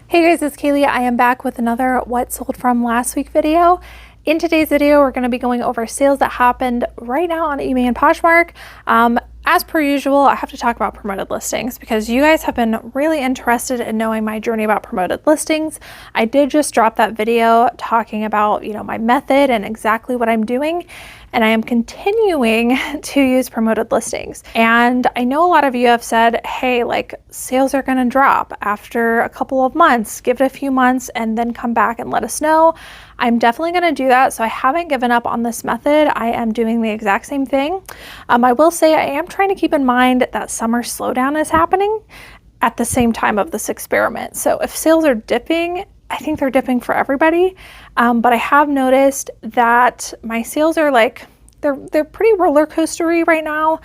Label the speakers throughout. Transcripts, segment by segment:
Speaker 1: Hey guys, it's Kaylee. I am back with another what sold from last week video. In today's video, we're going to be going over sales that happened right now on eBay and Poshmark. As per usual, I have to talk about promoted listings because you guys have been really interested in knowing my journey about promoted listings. I did just drop that video talking about, my method and exactly what I'm doing. And I am continuing to use promoted listings. And I know a lot of you have said, hey, sales are gonna drop after a couple of months, give it a few months and then come back and let us know. I'm definitely gonna do that. So I haven't given up on this method. I am doing the exact same thing. I will say I am trying to keep in mind that summer slowdown is happening at the same time of this experiment. So if sales are dipping, I think they're dipping for everybody, but I have noticed that my sales are they're pretty roller coastery right now,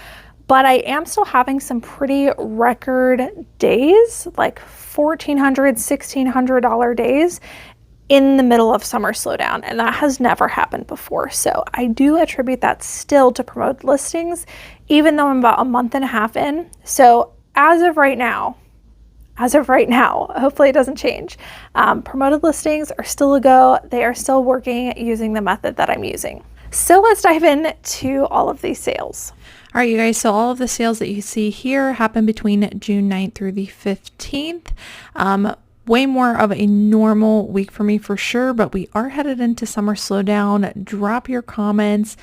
Speaker 1: but I am still having some pretty record days, like $1,400, $1,600 days in the middle of summer slowdown, and that has never happened before. So I do attribute that still to promoted listings, even though I'm about a month and a half in. So as of right now, hopefully it doesn't change. Promoted listings are still a go. They are still working using the method that I'm using. So let's dive into all of these sales.
Speaker 2: All right, you guys, so all of the sales that you see here happen between June 9th through the 15th. Way more of a normal week for me for sure, but we are headed into summer slowdown. Drop your comments.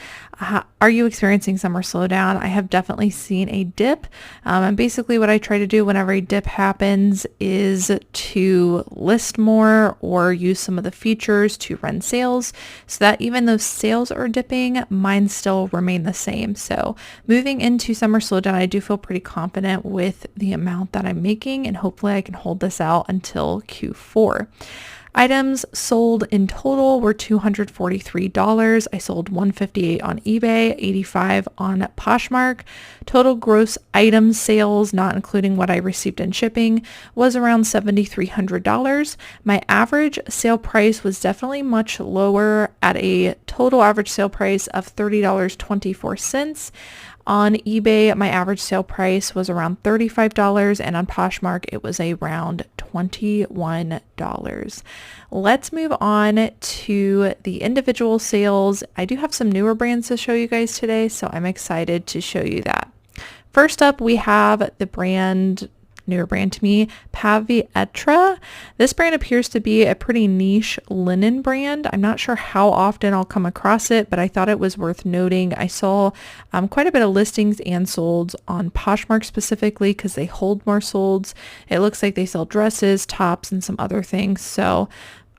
Speaker 2: Are you experiencing summer slowdown? I have definitely seen a dip. And basically what I try to do whenever a dip happens is to list more or use some of the features to run sales so that even though sales are dipping, mine still remain the same. So moving into summer slowdown, I do feel pretty confident with the amount that I'm making, and hopefully I can hold this out until Q4. Items sold in total were $243. I sold $158 on eBay, $85 on Poshmark. Total gross item sales, not including what I received in shipping, was around $7,300. My average sale price was definitely much lower at a total average sale price of $30.24. On eBay, my average sale price was around $35, and on Poshmark, it was around $21. Let's move on to the individual sales. I do have some newer brands to show you guys today, so I'm excited to show you that. First up, we have the newer brand to me, Pavietra. This brand appears to be a pretty niche linen brand. I'm not sure how often I'll come across it, but I thought it was worth noting. I saw quite a bit of listings and solds on Poshmark specifically because they hold more solds. It looks like they sell dresses, tops, and some other things. So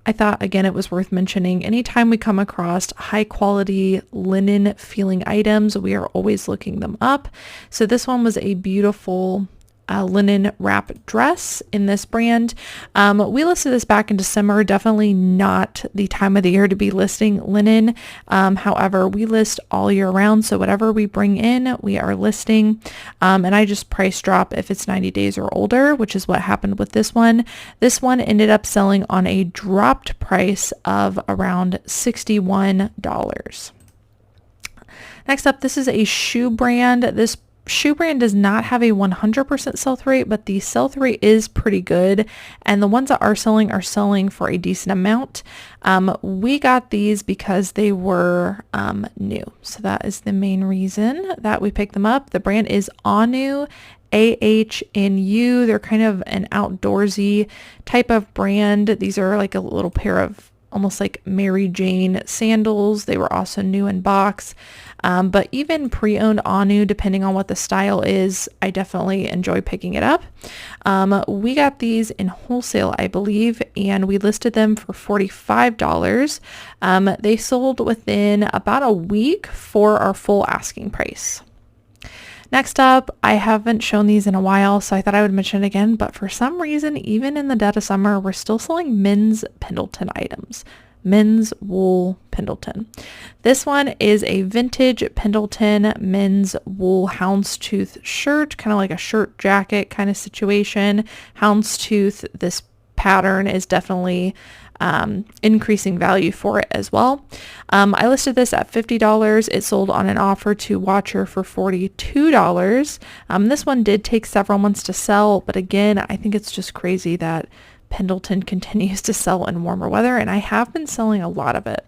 Speaker 2: I thought, again, it was worth mentioning. Anytime we come across high quality linen feeling items, we are always looking them up. So this one was a beautiful linen wrap dress in this brand. We listed this back in December, definitely not the time of the year to be listing linen. However, we list all year round. So whatever we bring in, we are listing. And I just price drop if it's 90 days or older, which is what happened with this one. This one ended up selling on a dropped price of around $61. Next up, this is a shoe brand. This shoe brand does not have a 100% sell-through rate, but the sell-through rate is pretty good, and the ones that are selling for a decent amount. We got these because they were new, so that is the main reason that we picked them up. The brand is Ahnu, AHNU. They're kind of an outdoorsy type of brand. These are like a little pair of almost like Mary Jane sandals. They were also new in box. But even pre-owned Ahnu, depending on what the style is, I definitely enjoy picking it up. We got these in wholesale, I believe, and we listed them for $45. They sold within about a week for our full asking price. Next up, I haven't shown these in a while, so I thought I would mention it again, but for some reason, even in the dead of summer, we're still selling men's Pendleton items. Men's wool Pendleton. This one is a vintage Pendleton men's wool houndstooth shirt, kind of like a shirt jacket kind of situation. Houndstooth, this pattern is definitely increasing value for it as well. I listed this at $50. It sold on an offer to Watcher for $42. This one did take several months to sell, but again, I think it's just crazy that Pendleton continues to sell in warmer weather, and I have been selling a lot of it.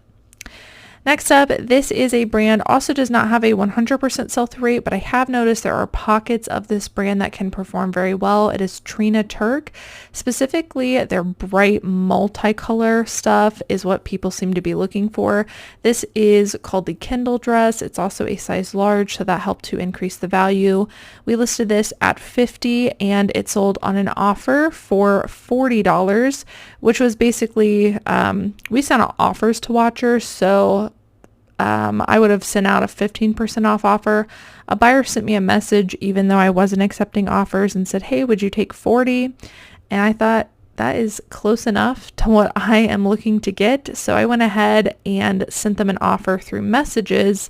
Speaker 2: Next up, this is a brand, also does not have a 100% sell-through rate, but I have noticed there are pockets of this brand that can perform very well. It is Trina Turk. Specifically, their bright multicolor stuff is what people seem to be looking for. This is called the Kindle dress. It's also a size large, so that helped to increase the value. We listed this at $50 and it sold on an offer for $40, which was basically, we sent out offers to watchers, so I would have sent out a 15% off offer. A buyer sent me a message even though I wasn't accepting offers and said, hey, would you take 40? And I thought that is close enough to what I am looking to get. So I went ahead and sent them an offer through messages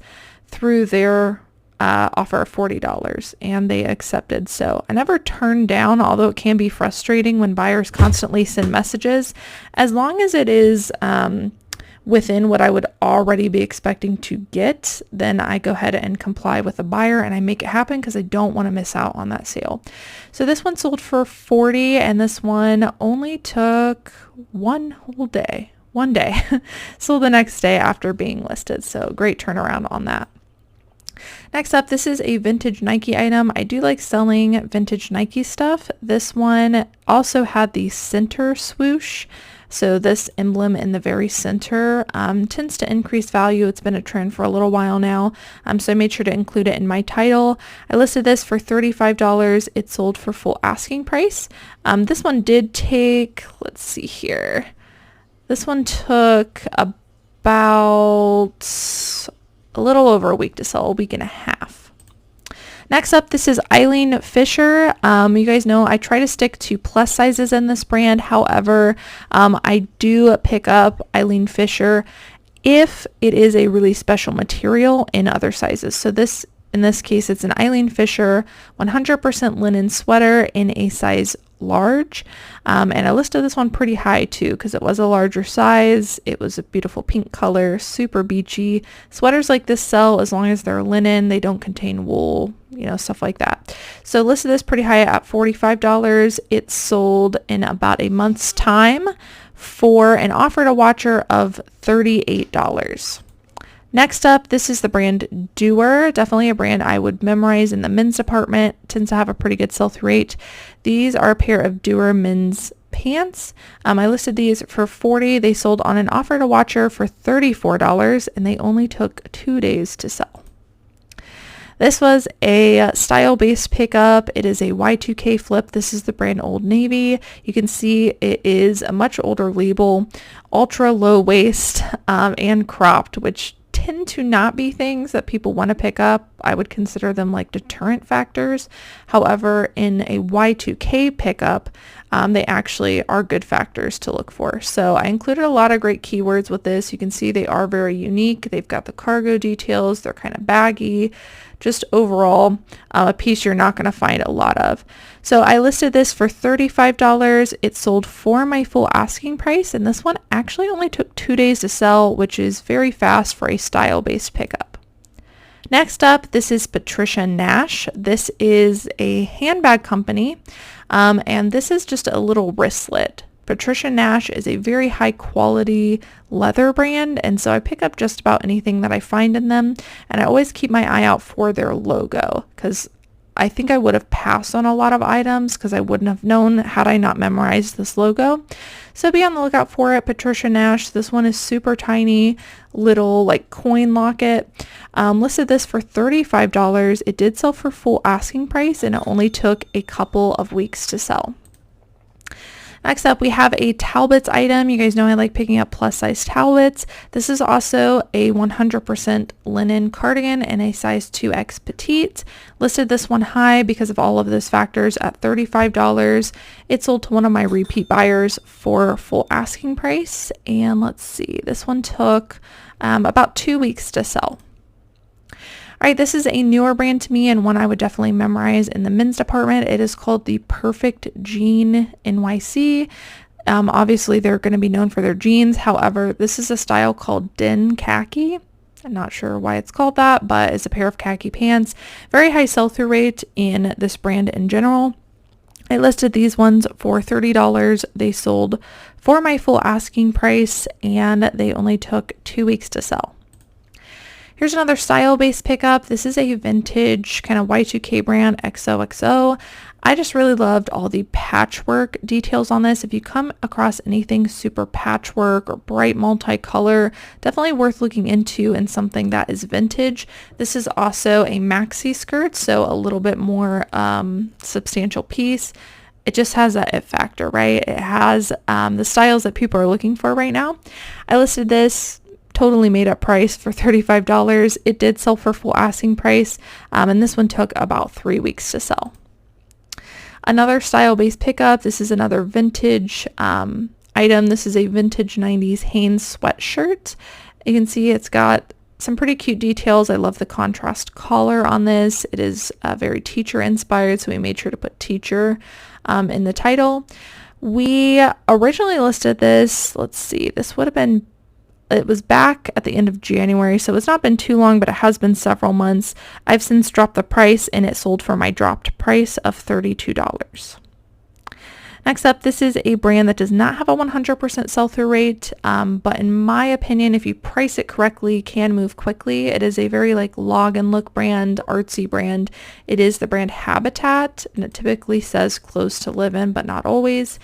Speaker 2: through their offer of $40, and they accepted. So I never turned down, although it can be frustrating when buyers constantly send messages. As long as it is within what I would already be expecting to get, then I go ahead and comply with the buyer and I make it happen because I don't want to miss out on that sale. So this one sold for $40, and this one only took one day. Sold the next day after being listed. So great turnaround on that. Next up, this is a vintage Nike item. I do like selling vintage Nike stuff. This one also had the center swoosh. So this emblem in the very center tends to increase value. It's been a trend for a little while now. So I made sure to include it in my title. I listed this for $35. It sold for full asking price. This one did take, let's see here. This one took about a little over a week to sell, a week and a half. Next up, this is Eileen Fisher. You guys know I try to stick to plus sizes in this brand. However, I do pick up Eileen Fisher if it is a really special material in other sizes. So in this case, it's an Eileen Fisher 100% linen sweater in a size large, and I listed this one pretty high too because it was a larger size. It was a beautiful pink color, super beachy. Sweaters like this sell as long as they're linen, they don't contain wool, stuff like that. So listed this pretty high at $45. It sold in about a month's time for an offer to watcher of $38. Next up, this is the brand Doer. Definitely a brand I would memorize in the men's department. Tends to have a pretty good sell-through rate. These are a pair of Doer men's pants. I listed these for $40. They sold on an offer to watcher for $34, and they only took 2 days to sell. This was a style-based pickup. It is a Y2K flip. This is the brand Old Navy. You can see it is a much older label, ultra low waist, and cropped, which tend to not be things that people want to pick up. I would consider them like deterrent factors. However, in a Y2K pickup, they actually are good factors to look for. So I included a lot of great keywords with this. You can see they are very unique. They've got the cargo details. They're kind of baggy. Just overall, a piece you're not going to find a lot of. So I listed this for $35. It sold for my full asking price, and this one actually only took 2 days to sell, which is very fast for a style-based pickup. Next up, this is Patricia Nash. This is a handbag company, and this is just a little wristlet. Patricia Nash is a very high quality leather brand, and so I pick up just about anything that I find in them, and I always keep my eye out for their logo because I think I would have passed on a lot of items because I wouldn't have known had I not memorized this logo. So be on the lookout for it. Patricia Nash. This one is super tiny, little like coin locket. Listed this for $35. It did sell for full asking price, and it only took a couple of weeks to sell. Next up, we have a Talbits item. You guys know I like picking up plus size Talbits. This is also a 100% linen cardigan in a size 2X petite. Listed this one high because of all of those factors at $35. It sold to one of my repeat buyers for full asking price. And let's see, this one took about 2 weeks to sell. All right, this is a newer brand to me and one I would definitely memorize in the men's department. It is called the Perfect Jean NYC. Obviously, they're going to be known for their jeans. However, this is a style called denim khaki. I'm not sure why it's called that, but it's a pair of khaki pants. Very high sell-through rate in this brand in general. I listed these ones for $30. They sold for my full asking price, and they only took 2 weeks to sell. Here's another style-based pickup. This is a vintage kind of Y2K brand, XOXO. I just really loved all the patchwork details on this. If you come across anything super patchwork or bright multicolor, definitely worth looking into and something that is vintage. This is also a maxi skirt, so a little bit more substantial piece. It just has that it factor, right? It has the styles that people are looking for right now. I listed this totally made up price for $35. It did sell for full asking price, and this one took about 3 weeks to sell. Another style-based pickup. This is another vintage item. This is a vintage 90s Hanes sweatshirt. You can see it's got some pretty cute details. I love the contrast collar on this. It is very teacher inspired, so we made sure to put teacher in the title. We originally listed this, let's see, this would have been, it was back at the end of January, so it's not been too long, but it has been several months. I've since dropped the price, and it sold for my dropped price of $32. Next up, this is a brand that does not have a 100% sell-through rate, but in my opinion, if you price it correctly, can move quickly. It is a very like log and look brand, artsy brand. It is the brand Habitat, and it typically says clothes to live in, but not always.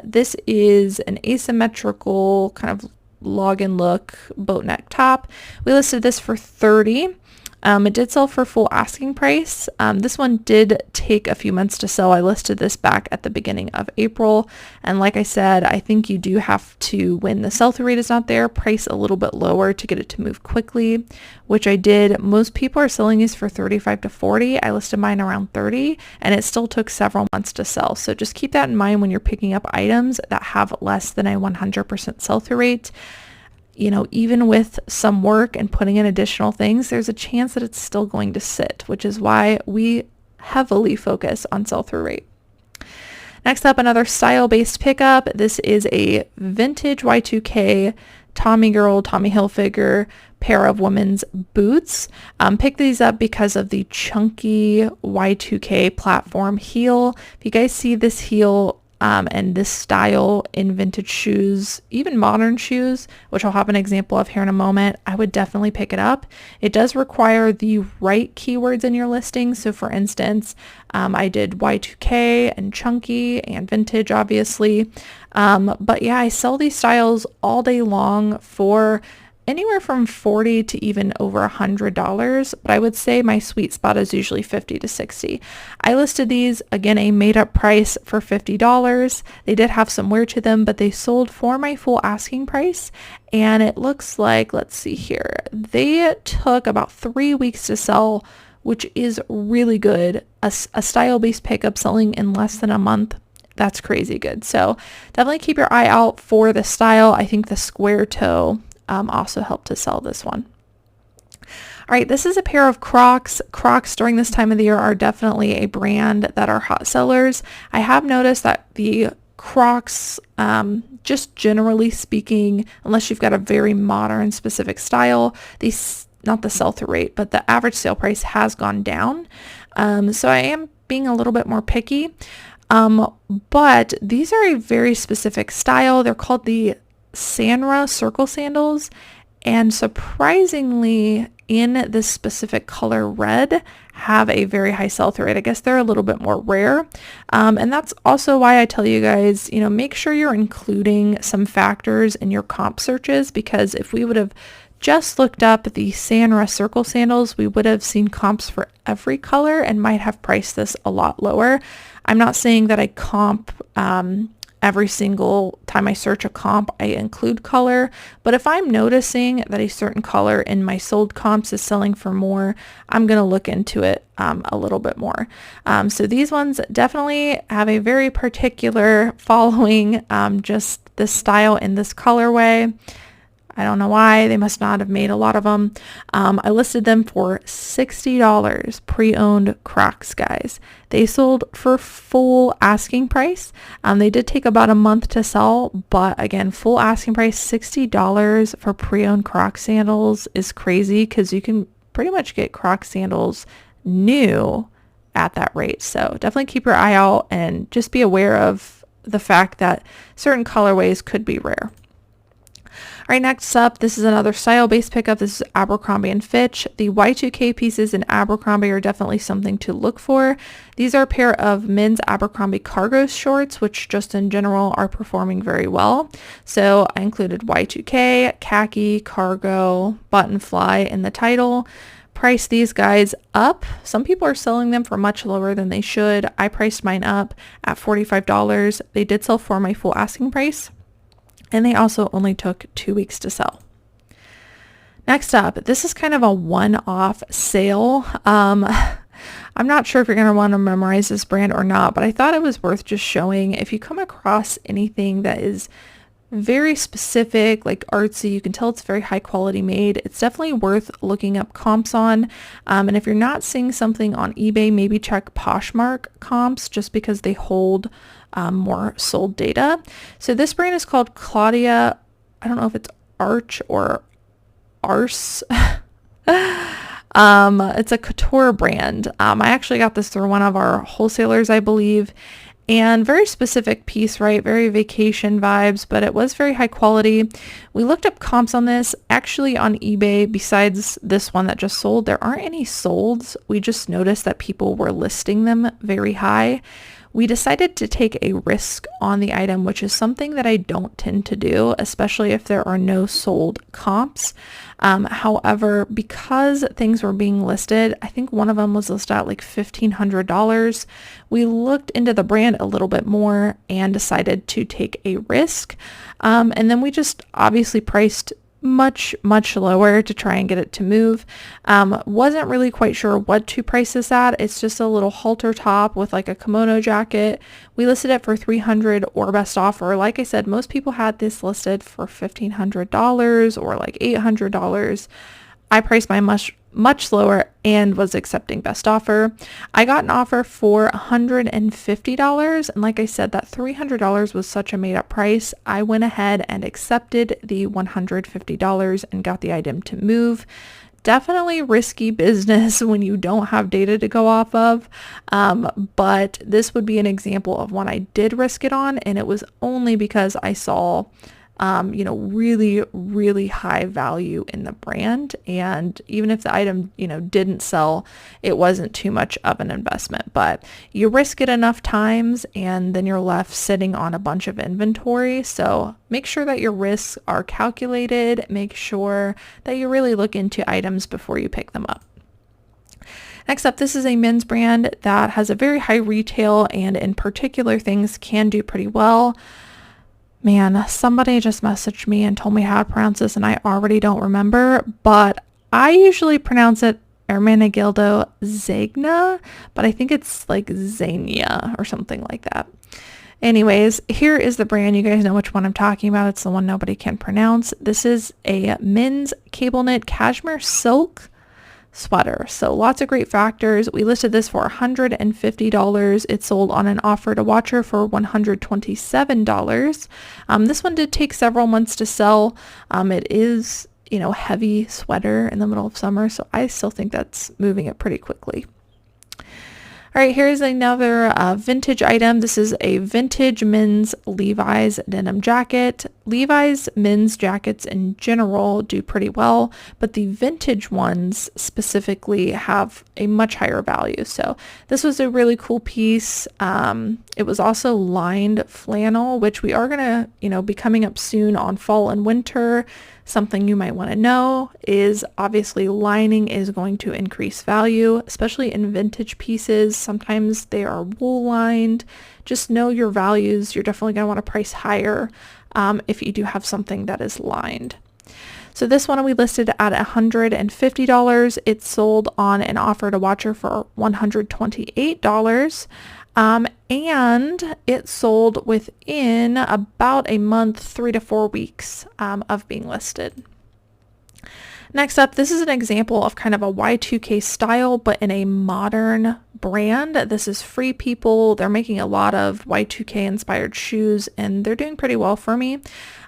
Speaker 2: This is an asymmetrical kind of log and look boat neck top. We listed this for $30. It did sell for full asking price. This one did take a few months to sell. I listed this back at the beginning of April, and like I said, I think you do have to, when the sell-through rate is not there, price a little bit lower to get it to move quickly, which I did. Most people are selling these for $35 to $40. I listed mine around $30, and it still took several months to sell. So just keep that in mind when you're picking up items that have less than a 100% sell-through rate. You know, even with some work and putting in additional things, there's a chance that it's still going to sit, which is why we heavily focus on sell-through rate. Next up, another style-based pickup. This is a vintage Y2K Tommy Hilfiger pair of women's boots. Picked these up because of the chunky Y2K platform heel. If you guys see this heel and this style in vintage shoes, even modern shoes, which I'll have an example of here in a moment, I would definitely pick it up. It does require the right keywords in your listing. So for instance, I did Y2K and chunky and vintage, obviously. But yeah, I sell these styles all day long for anywhere from $40 to even over $100, but I would say my sweet spot is usually $50 to $60. I listed these, again, a made up price for $50. They did have some wear to them, but they sold for my full asking price, and it looks like, let's see here, they took about 3 weeks to sell, which is really good. A style-based pickup selling in less than a month, that's crazy good. So definitely keep your eye out for the style. I think the square toe also helped to sell this one. All right, this is a pair of Crocs. Crocs during this time of the year are definitely a brand that are hot sellers. I have noticed that the Crocs, just generally speaking, unless you've got a very modern specific style, these, not the sell-through rate, but the average sale price has gone down. So I am being a little bit more picky. But these are a very specific style. They're called the Sanra circle sandals, and surprisingly in this specific color red have a very high sell-through rate. I guess they're a little bit more rare, and that's also why I tell you guys, you know, make sure you're including some factors in your comp searches, because if we would have just looked up the Sanra circle sandals, we would have seen comps for every color and might have priced this a lot lower. I'm not saying that I comp every single time I search a comp, I include color, but if I'm noticing that a certain color in my sold comps is selling for more, I'm going to look into it a little bit more. So these ones definitely have a very particular following, just this style in this colorway. I don't know why. They must not have made a lot of them. I listed them for $60 pre-owned Crocs, guys. They sold for full asking price. They did take about a month to sell, but again, full asking price, $60 for pre-owned Crocs sandals is crazy, because you can pretty much get Crocs sandals new at that rate. So definitely keep your eye out and just be aware of the fact that certain colorways could be rare. All right, next up, this is another style-based pickup. This is Abercrombie & Fitch. The Y2K pieces in Abercrombie are definitely something to look for. These are a pair of men's Abercrombie cargo shorts, which just in general are performing very well. So I included Y2K, khaki, cargo, button fly in the title. Price these guys up. Some people are selling them for much lower than they should. I priced mine up at $45. They did sell for my full asking price, and they also only took 2 weeks to sell. Next up, this is kind of a one-off sale. I'm not sure if you're going to want to memorize this brand or not, but I thought it was worth just showing. If you come across anything that is very specific, like artsy, you can tell it's very high quality made, it's definitely worth looking up comps on. And if you're not seeing something on eBay, maybe check Poshmark comps, just because they hold more sold data. So this brand is called Claudia. I don't know if it's Arch or Arse. It's a couture brand. I actually got this through one of our wholesalers, I believe, and very specific piece, right? Very vacation vibes, but it was very high quality. We looked up comps on this. Actually on eBay, besides this one that just sold, there aren't any solds. We just noticed that people were listing them very high. We decided to take a risk on the item, which is something that I don't tend to do, especially if there are no sold comps. However, because things were being listed, I think one of them was listed at like $1,500. We looked into the brand a little bit more and decided to take a risk. And then we just obviously priced much lower to try and get it to move. Wasn't really quite sure what to price this at. It's just a little halter top with like a kimono jacket. We listed it for $300 or best offer. Like I said, most people had this listed for $1,500 or like $800. I priced mine much lower and was accepting best offer. I got an offer for $150, and like I said, that $300 was such a made up price. I went ahead and accepted the $150 and got the item to move. Definitely risky business when you don't have data to go off of, but this would be an example of one I did risk it on, and it was only because I saw really high value in the brand. And even if the item, didn't sell, it wasn't too much of an investment. But you risk it enough times and then you're left sitting on a bunch of inventory. So make sure that your risks are calculated. Make sure that you really look into items before you pick them up. Next up, this is a men's brand that has a very high retail, and in particular things can do pretty well. Man, somebody just messaged me and told me how to pronounce this, and I already don't remember, but I usually pronounce it Ermenegildo Zegna, but I think it's like Zania or something like that. Anyways, here is the brand. You guys know which one I'm talking about. It's the one nobody can pronounce. This is a men's cable knit cashmere silk sweater. So lots of great factors. We listed this for $150. It sold on an offer to watcher for $127. This one did take several months to sell. It is, heavy sweater in the middle of summer, so I still think that's moving it pretty quickly. All right, here's another vintage item. This is a vintage men's Levi's denim jacket. Levi's men's jackets in general do pretty well, but the vintage ones specifically have a much higher value. So this was a really cool piece. It was also lined flannel, which we are going to, be coming up soon on fall and winter. Something you might want to know is obviously lining is going to increase value, especially in vintage pieces. Sometimes they are wool lined. Just know your values. You're definitely going to want to price higher if you do have something that is lined. So this one we listed at $150. It sold on an offer to watcher for $128. And it sold within about a month, 3 to 4 weeks of being listed. Next up, this is an example of kind of a Y2K style, but in a modern brand. This is Free People. They're making a lot of Y2K inspired shoes and they're doing pretty well for me.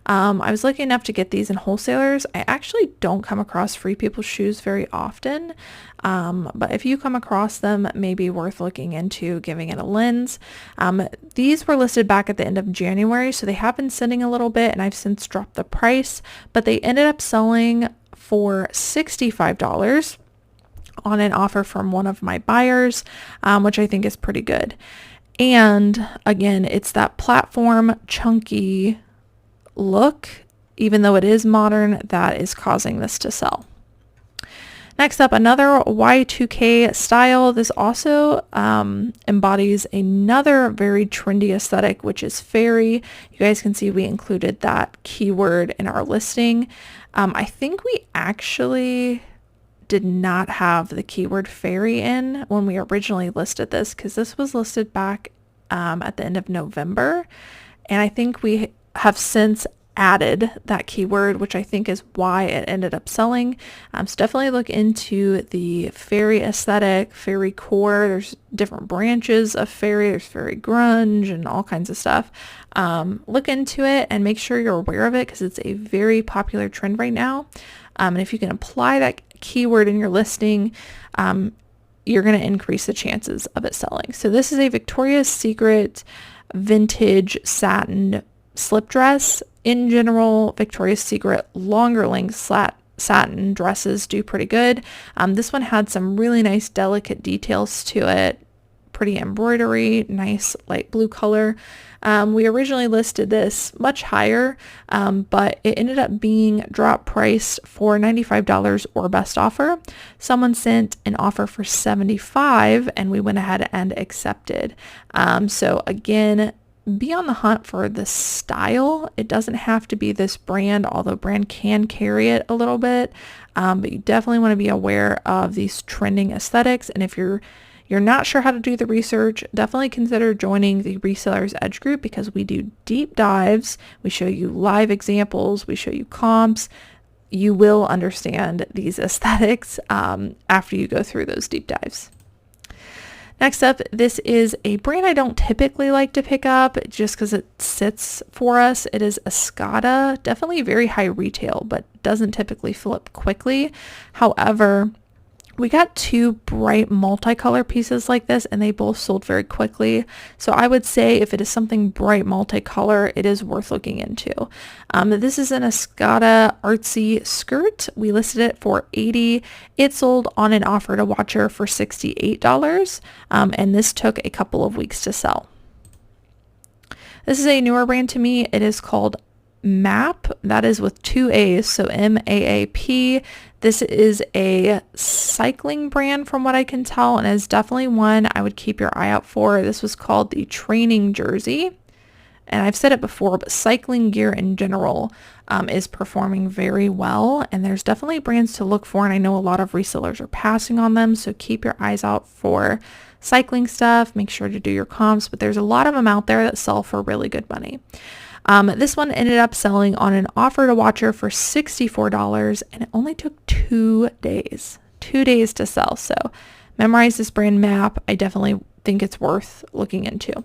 Speaker 2: I was lucky enough to get these in wholesalers. I actually don't come across Free People shoes very often, but if you come across them, maybe worth looking into giving it a lens. These were listed back at the end of January, so they have been sitting a little bit and I've since dropped the price, but they ended up selling for $65 on an offer from one of my buyers, which I think is pretty good. And again, it's that platform chunky look, even though it is modern, that is causing this to sell. Next up, another Y2K style. This also embodies another very trendy aesthetic, which is fairy. You guys can see we included that keyword in our listing. I think we actually did not have the keyword fairy in when we originally listed this, because this was listed back at the end of November. And I think we have since added that keyword, which I think is why it ended up selling. So definitely look into the fairy aesthetic, fairy core. There's different branches of fairy. There's fairy grunge and all kinds of stuff. Look into it and make sure you're aware of it because it's a very popular trend right now. And if you can apply that keyword in your listing, you're going to increase the chances of it selling. So this is a Victoria's Secret vintage satin slip dress. In general, Victoria's Secret longer length satin dresses do pretty good. This one had some really nice delicate details to it, pretty embroidery, nice light blue color. We originally listed this much higher, but it ended up being drop priced for $95 or best offer. Someone sent an offer for $75 and we went ahead and accepted. So again, be on the hunt for the style. It doesn't have to be this brand, although brand can carry it a little bit, but you definitely want to be aware of these trending aesthetics. And if you're not sure how to do the research, definitely consider joining the Resellers Edge group because we do deep dives. We show you live examples. We show you comps. You will understand these aesthetics after you go through those deep dives. Next up, this is a brand I don't typically like to pick up just because it sits for us. It is Escada, definitely very high retail, but doesn't typically flip quickly. However, we got two bright multicolor pieces like this and they both sold very quickly. So I would say if it is something bright multicolor, it is worth looking into. This is an Escada artsy skirt. We listed it for $80. It sold on an offer to Watcher for $68. And this took a couple of weeks to sell. This is a newer brand to me. It is called MAP. That is with two A's, so MAAP. This is a cycling brand from what I can tell and is definitely one I would keep your eye out for. This was called the training jersey. And I've said it before, but cycling gear in general is performing very well. And there's definitely brands to look for. And I know a lot of resellers are passing on them. So keep your eyes out for cycling stuff. Make sure to do your comps. But there's a lot of them out there that sell for really good money. This one ended up selling on an offer to Watcher for $64 and it only took 2 days to sell. So memorize this brand MAP. I definitely think it's worth looking into. All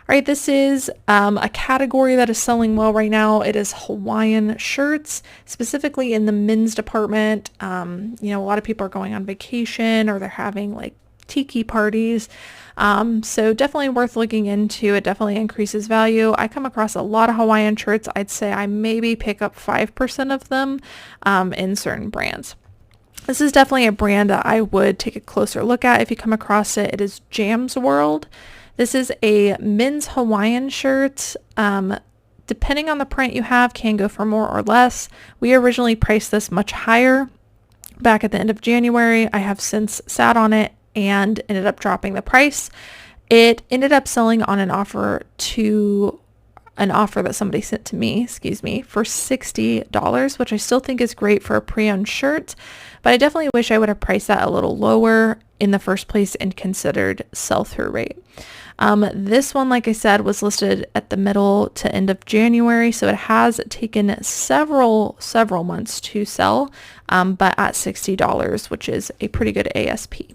Speaker 2: right, this is a category that is selling well right now. It is Hawaiian shirts, specifically in the men's department. A lot of people are going on vacation or they're having like tiki parties. So definitely worth looking into. It definitely increases value. I come across a lot of Hawaiian shirts. I'd say I maybe pick up 5% of them in certain brands. This is definitely a brand that I would take a closer look at if you come across it. It is Jam's World. This is a men's Hawaiian shirt. Depending on the print you have, can go for more or less. We originally priced this much higher back at the end of January. I have since sat on it and ended up dropping the price. It ended up selling on an offer to an offer that somebody sent to me, for $60, which I still think is great for a pre-owned shirt, but I definitely wish I would have priced that a little lower in the first place and considered sell-through rate. This one, like I said, was listed at the middle to end of January, so it has taken several months to sell, but at $60, which is a pretty good ASP.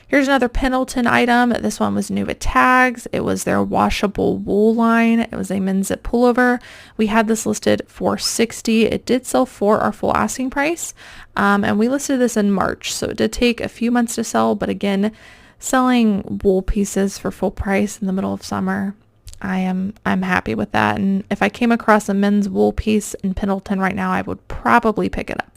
Speaker 2: Here's another Pendleton item. This one was new with tags. It was their washable wool line. It was a men's zip pullover. We had this listed for $60. It did sell for our full asking price, and we listed this in March, so it did take a few months to sell, but again, selling wool pieces for full price in the middle of summer, I'm happy with that. And if I came across a men's wool piece in Pendleton right now, I would probably pick it up.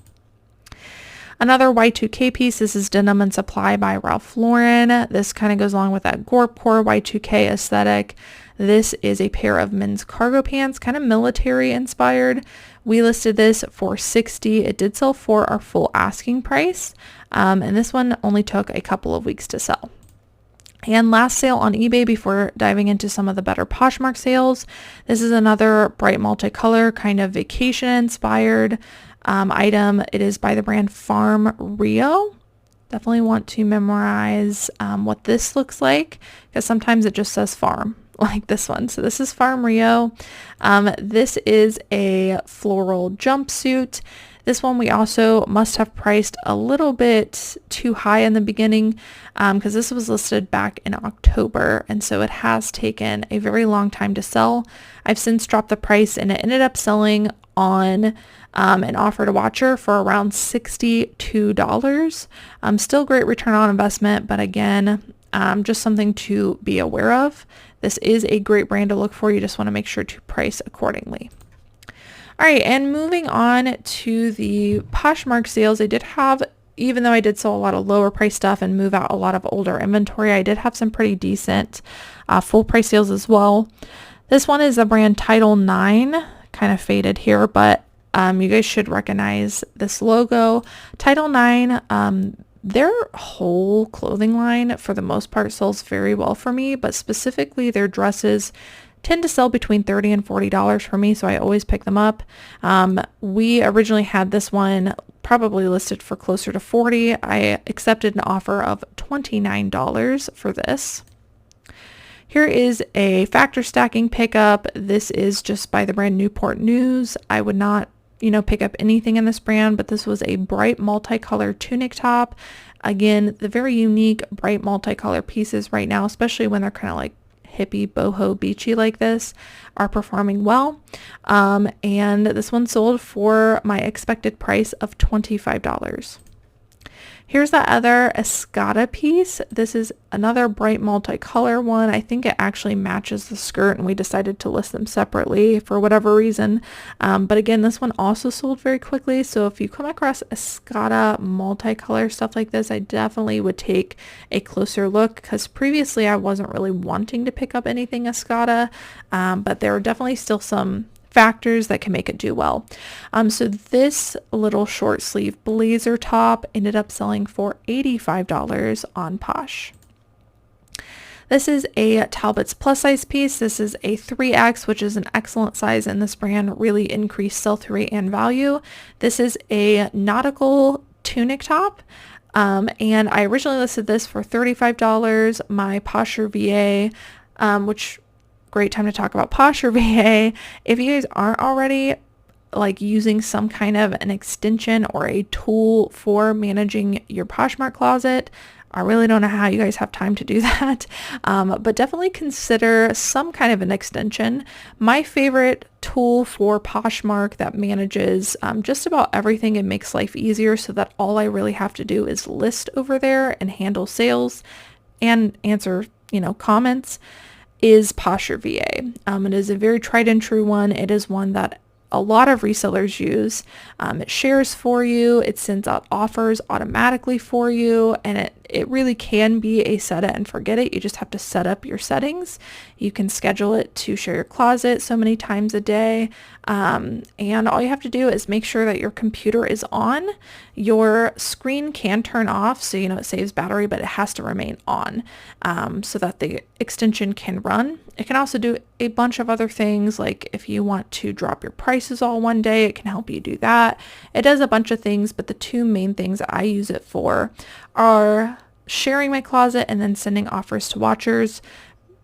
Speaker 2: Another Y2K piece, this is Denim and Supply by Ralph Lauren. This kind of goes along with that Gorpcore Y2K aesthetic. This is a pair of men's cargo pants, kind of military inspired. We listed this for $60. It did sell for our full asking price, and this one only took a couple of weeks to sell. And last sale on eBay before diving into some of the better Poshmark sales. This is another bright multicolor, kind of vacation inspired item. It is by the brand Farm Rio. Definitely want to memorize what this looks like, because sometimes it just says farm, like this one. So this is Farm Rio. This is a floral jumpsuit. This one we also must have priced a little bit too high in the beginning, because this was listed back in October, and so it has taken a very long time to sell. I've since dropped the price, and it ended up selling on an offer to watcher for around $62. Still great return on investment, but again, just something to be aware of. This is a great brand to look for. You just want to make sure to price accordingly. All right, and moving on to the Poshmark sales, I did have, even though I did sell a lot of lower price stuff and move out a lot of older inventory, I did have some pretty decent full price sales as well. This one is the brand Title 9, kind of faded here, but you guys should recognize this logo. Title 9, their whole clothing line for the most part sells very well for me, but specifically their dresses tend to sell between $30 and $40 for me, so I always pick them up. We originally had this one probably listed for closer to $40. I accepted an offer of $29 for this. Here is a factor stacking pickup. This is just by the brand Newport News. I would not, pick up anything in this brand, but this was a bright multicolor tunic top. Again, the very unique bright multicolor pieces right now, especially when they're kind of like hippie, boho, beachy like this, are performing well. And this one sold for my expected price of $25. Here's the other Escada piece. This is another bright multicolor one. I think it actually matches the skirt, and we decided to list them separately for whatever reason. But again, this one also sold very quickly. So if you come across Escada multicolor stuff like this, I definitely would take a closer look, because previously I wasn't really wanting to pick up anything Escada, but there are definitely still some factors that can make it do well. So this little short sleeve blazer top ended up selling for $85 on Posh. This is a Talbits plus size piece. This is a 3X, which is an excellent size in this brand, really increased sell-through rate and value. This is a nautical tunic top. And I originally listed this for $35. My Posher VA, which great time to talk about Posher VA. If you guys aren't already like using some kind of an extension or a tool for managing your Poshmark closet, I really don't know how you guys have time to do that, but definitely consider some kind of an extension. My favorite tool for Poshmark that manages just about everything and makes life easier, so that all I really have to do is list over there and handle sales and answer, comments, is Posher VA. It is a very tried and true one. It is one that a lot of resellers use. It shares for you, it sends out offers automatically for you, and it really can be a set it and forget it. You just have to set up your settings. You can schedule it to share your closet so many times a day, and all you have to do is make sure that your computer is on. Your screen can turn off, so it saves battery, but it has to remain on so that the extension can run. It can also do a bunch of other things, like if you want to drop your prices all one day, it can help you do that. It does a bunch of things, but the two main things I use it for are sharing my closet and then sending offers to watchers,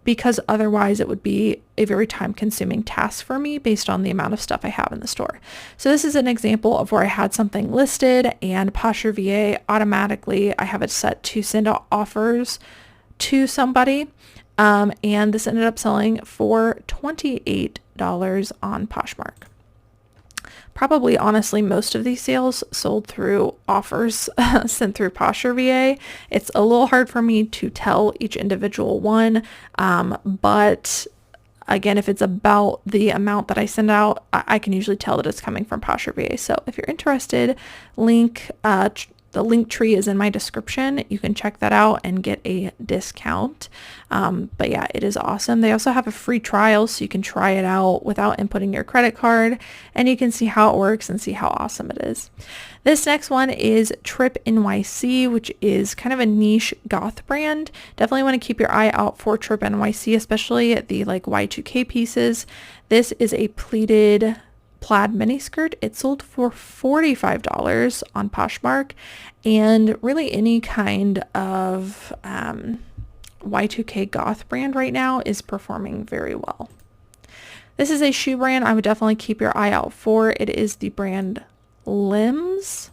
Speaker 2: because otherwise it would be a very time-consuming task for me based on the amount of stuff I have in the store. So this is an example of where I had something listed and Posherva automatically, I have it set to send out offers to somebody. And this ended up selling for $28 on Poshmark. Probably, honestly, most of these sales sold through offers sent through Posherva. It's a little hard for me to tell each individual one, but again, if it's about the amount that I send out, I can usually tell that it's coming from Posherva. So if you're interested, the Linktree is in my description. You can check that out and get a discount. But yeah, it is awesome. They also have a free trial, so you can try it out without inputting your credit card, and you can see how it works and see how awesome it is. This next one is Trip NYC, which is kind of a niche goth brand. Definitely want to keep your eye out for Trip NYC, especially the like Y2K pieces. This is a pleated plaid mini skirt. It sold for $45 on Poshmark, and really any kind of Y2K goth brand right now is performing very well. This is a shoe brand I would definitely keep your eye out for. It is the brand Limbs.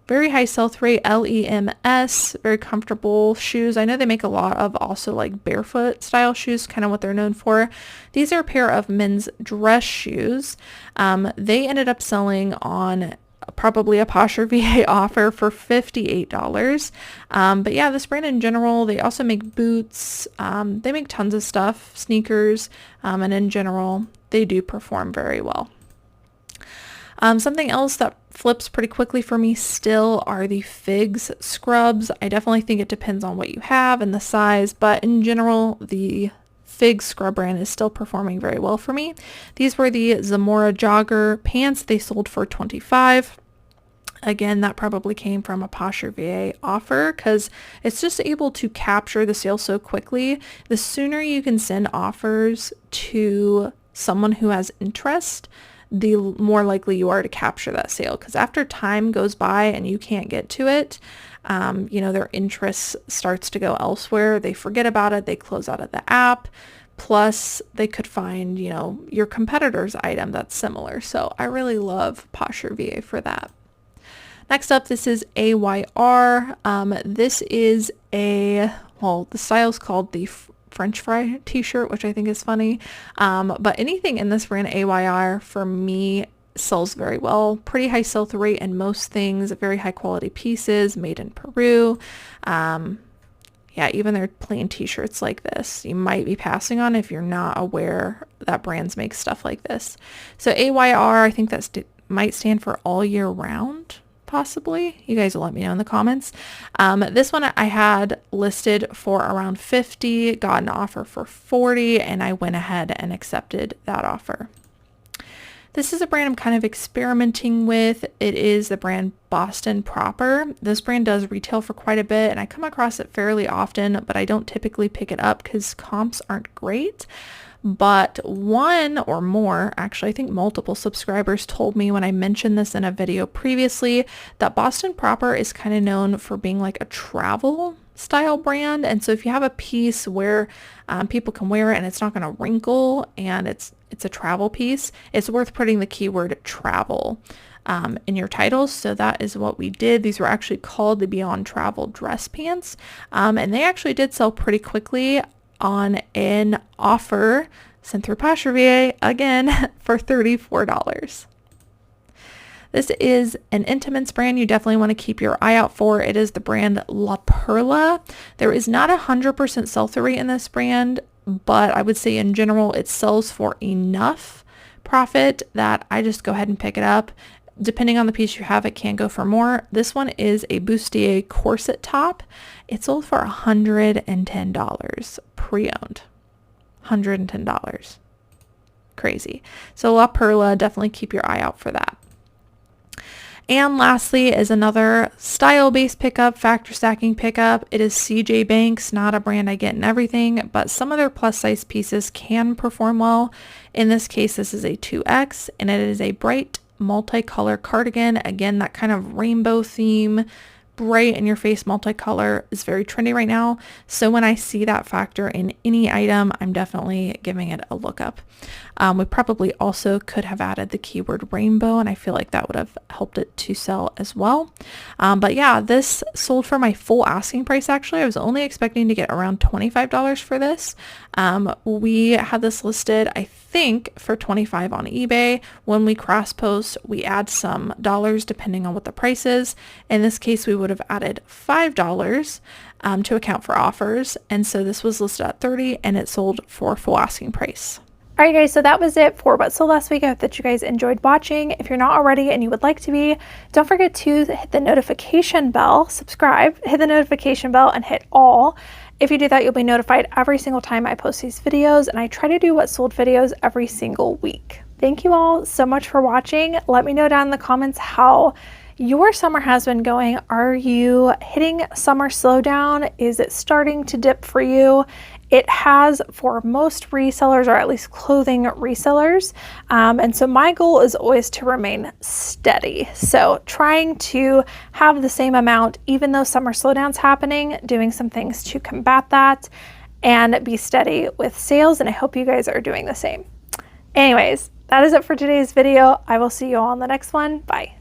Speaker 2: Very high sell-through rate, LEMS, very comfortable shoes. I know they make a lot of also like barefoot style shoes, kind of what they're known for. These are a pair of men's dress shoes. They ended up selling on probably a Posherva offer for $58. But yeah, this brand in general, they also make boots. They make tons of stuff, sneakers, and in general, they do perform very well. Something else that flips pretty quickly for me still are the Figs scrubs. I definitely think it depends on what you have and the size, but in general, the Figs scrub brand is still performing very well for me. These were the Zamora jogger pants. They sold for $25. Again, that probably came from a Posherva offer because it's just able to capture the sale so quickly. The sooner you can send offers to someone who has interest, the more likely you are to capture that sale, because after time goes by and you can't get to it, their interest starts to go elsewhere. They forget about it. They close out of the app. Plus, they could find, your competitor's item that's similar. So I really love Posherva for that. Next up, this is AYR. This is the style's called the French fry t-shirt, which I think is funny. But anything in this brand AYR for me sells very well. Pretty high sell-through rate in most things, very high quality pieces made in Peru. Yeah, even their plain t-shirts like this, you might be passing on if you're not aware that brands make stuff like this. So AYR, I think that might stand for all year round. Possibly. You guys will let me know in the comments. This one I had listed for around $50, got an offer for $40, and I went ahead and accepted that offer. This is a brand I'm kind of experimenting with. It is the brand Boston Proper. This brand does retail for quite a bit, and I come across it fairly often, but I don't typically pick it up because comps aren't great. But one or more, actually I think multiple subscribers told me when I mentioned this in a video previously that Boston Proper is kind of known for being like a travel style brand. And so if you have a piece where people can wear it and it's not going to wrinkle and it's a travel piece, it's worth putting the keyword travel in your titles. So that is what we did. These were actually called the Beyond Travel dress pants. And they actually did sell pretty quickly on an offer sent through Posherva again for $34. This is an intimates brand you definitely want to keep your eye out for. It is the brand La Perla. There is not 100% sell-through rate in this brand, but I would say in general it sells for enough profit that I just go ahead and pick it up. Depending on the piece you have, it can go for more. This one is a bustier corset top. It sold for $110 pre-owned. $110. Crazy. So La Perla, definitely keep your eye out for that. And lastly is another style-based pickup, factor stacking pickup. It is CJ Banks, not a brand I get in everything, but some of their plus size pieces can perform well. In this case, this is a 2X, and it is a bright multicolor cardigan. Again, that kind of rainbow theme, bright in your face multicolor is very trendy right now. So when I see that factor in any item, I'm definitely giving it a look up. We probably also could have added the keyword rainbow, and I feel like that would have helped it to sell as well. But yeah, this sold for my full asking price. Actually, I was only expecting to get around $25 for this. We had this listed, I think, for $25 on eBay. When we cross post, we add some dollars depending on what the price is. In this case, we would have added $5 to account for offers, and so this was listed at $30 and it sold for full asking price.
Speaker 1: All right, guys, so that was it for What Sold Last Week. I hope that you guys enjoyed watching. If you're not already and you would like to be, don't forget to hit the notification bell, subscribe, hit the notification bell, and hit all. If you do that, you'll be notified every single time I post these videos, and I try to do What Sold videos every single week. Thank you all so much for watching. Let me know down in the comments how your summer has been going. Are you hitting summer slowdown? Is it starting to dip for you? It has for most resellers, or at least clothing resellers. And so my goal is always to remain steady. So trying to have the same amount, even though summer slowdown's happening, doing some things to combat that and be steady with sales. And I hope you guys are doing the same. Anyways, that is it for today's video. I will see you all on the next one. Bye.